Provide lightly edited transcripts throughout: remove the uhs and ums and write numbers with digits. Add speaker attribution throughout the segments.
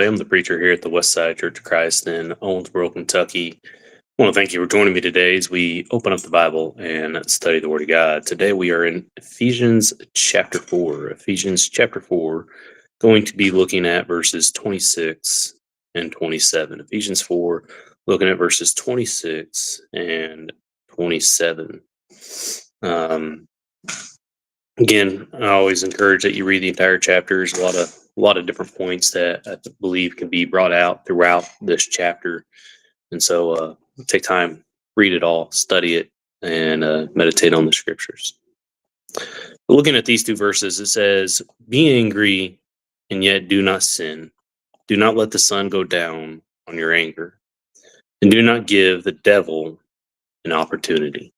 Speaker 1: I'm the preacher here at the West Side Church of Christ in Owensboro, Kentucky. I want to thank you for joining me today as we open up the Bible and study the Word of God. Today we are in Ephesians chapter 4. Ephesians chapter 4, going to be looking at verses 26 and 27. Ephesians 4, looking at verses 26 and 27. Again, I always encourage that you read the entire chapter. There's a lot of different points that I believe can be brought out throughout this chapter. And so take time, read it all, study it, and meditate on the scriptures. Looking at these two verses, it says, "Be angry and yet do not sin. Do not let the sun go down on your anger, and do not give the devil an opportunity."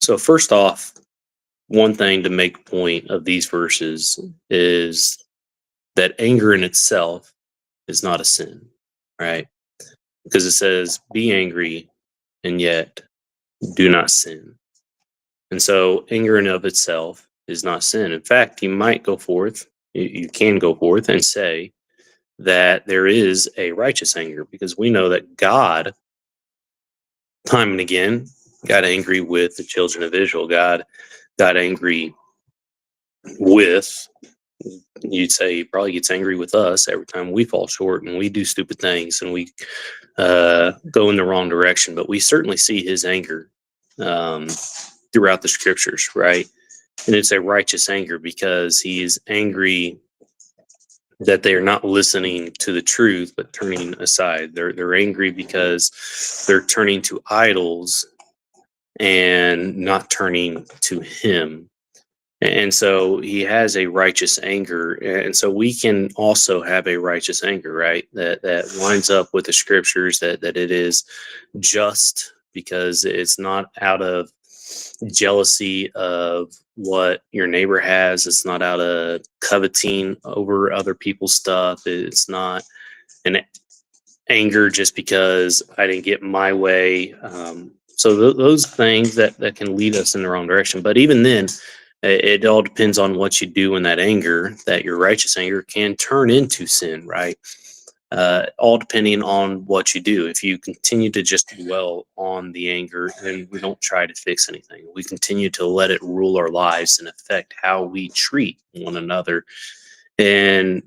Speaker 1: So first off, one thing to make point of these verses is that anger in itself is not a sin, right? Because it says, "Be angry and yet do not sin." And so anger in of itself is not sin. In fact, you might go forth, you can go forth and say that there is a righteous anger, because we know that God, time and again, got angry with the children of Israel. God got angry with, you'd say, he probably gets angry with us every time we fall short and we do stupid things and we go in the wrong direction. But we certainly see his anger throughout the scriptures, right? And it's a righteous anger because he is angry that they are not listening to the truth but turning aside. They're angry because they're turning to idols and not turning to him. And so he has a righteous anger. And so we can also have a righteous anger, right? That lines up with the scriptures, that it is just, because it's not out of jealousy of what your neighbor has. It's not out of coveting over other people's stuff. It's not an anger just because I didn't get my way. So those things that can lead us in the wrong direction. But even then, it all depends on what you do in that anger, that your righteous anger can turn into sin, right? All depending on what you do. If you continue to just dwell on the anger, then we don't try to fix anything. We continue to let it rule our lives and affect how we treat one another. And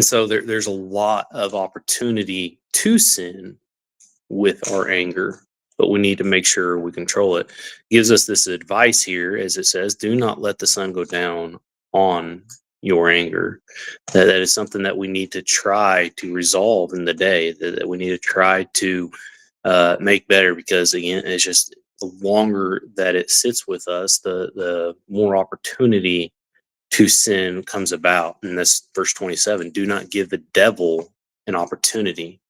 Speaker 1: so there's a lot of opportunity to sin with our anger, but we need to make sure we control it. It gives us this advice here, as it says, do not let the sun go down on your anger. That is something that we need to try to resolve in the day, that we need to try to make better, because again, it's just the longer that it sits with us, the more opportunity to sin comes about. And that's verse 27. Do not give the devil an opportunity.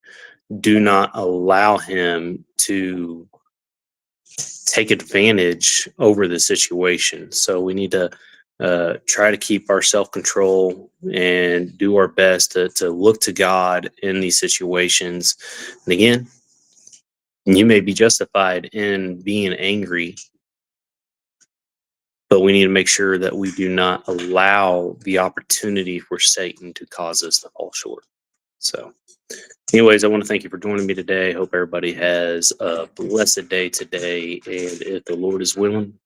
Speaker 1: Do not allow him to take advantage over the situation. So we need to try to keep our self-control and do our best to look to God in these situations. And again, you may be justified in being angry, but we need to make sure that we do not allow the opportunity for Satan to cause us to fall short. So anyways, I want to thank you for joining me today. Hope everybody has a blessed day today. And if the Lord is willing,